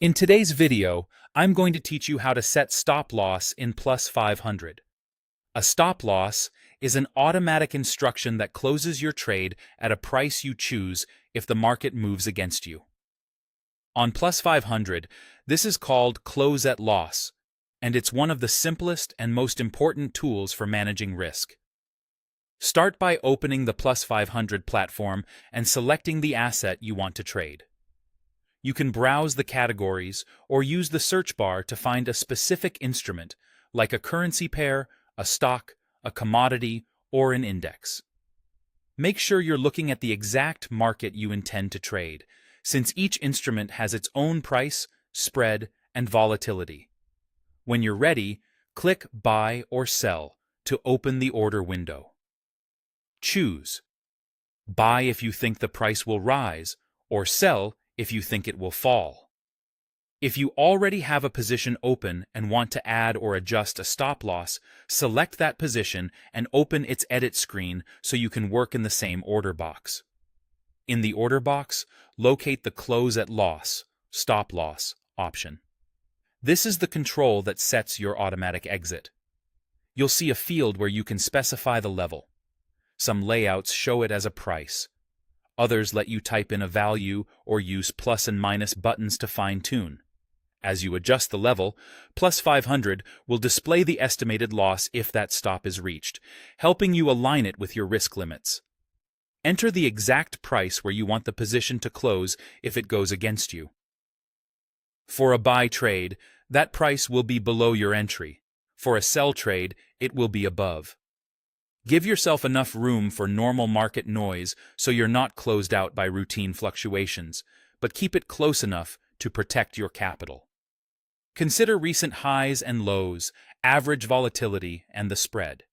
In today's video, I'm going to teach you how to set stop loss in Plus500. A stop loss is an automatic instruction that closes your trade at a price you choose if the market moves against you. On Plus500, this is called close at loss, and it's one of the simplest and most important tools for managing risk. Start by opening the Plus500 platform and selecting the asset you want to trade. You can browse the categories or use the search bar to find a specific instrument, like a currency pair, a stock, a commodity, or an index. Make sure you're looking at the exact market you intend to trade, since each instrument has its own price, spread, and volatility. When you're ready, click Buy or Sell to open the order window. Choose. Buy if you think the price will rise, or sell if you think it will fall. If you already have a position open and want to add or adjust a stop loss, select that position and open its edit screen so you can work in the same order box. In the order box, locate the Close at Loss, Stop Loss option. This is the control that sets your automatic exit. You'll see a field where you can specify the level. Some layouts show it as a price. Others let you type in a value or use plus and minus buttons to fine-tune. As you adjust the level, Plus500 will display the estimated loss if that stop is reached, helping you align it with your risk limits. Enter the exact price where you want the position to close if it goes against you. For a buy trade, that price will be below your entry. For a sell trade, it will be above. Give yourself enough room for normal market noise so you're not closed out by routine fluctuations, but keep it close enough to protect your capital. Consider recent highs and lows, average volatility, and the spread.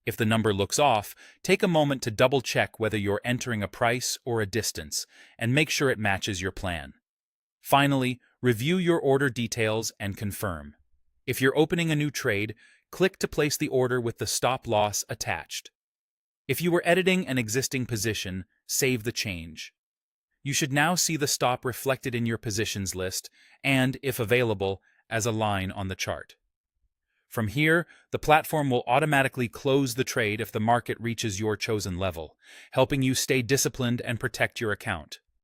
If the number looks off, take a moment to double-check whether you're entering a price or a distance, and make sure it matches your plan. Finally, review your order details and confirm. If you're opening a new trade, click to place the order with the stop loss attached. If you were editing an existing position, save the change. You should now see the stop reflected in your positions list and, if available, as a line on the chart. From here, the platform will automatically close the trade if the market reaches your chosen level, helping you stay disciplined and protect your account.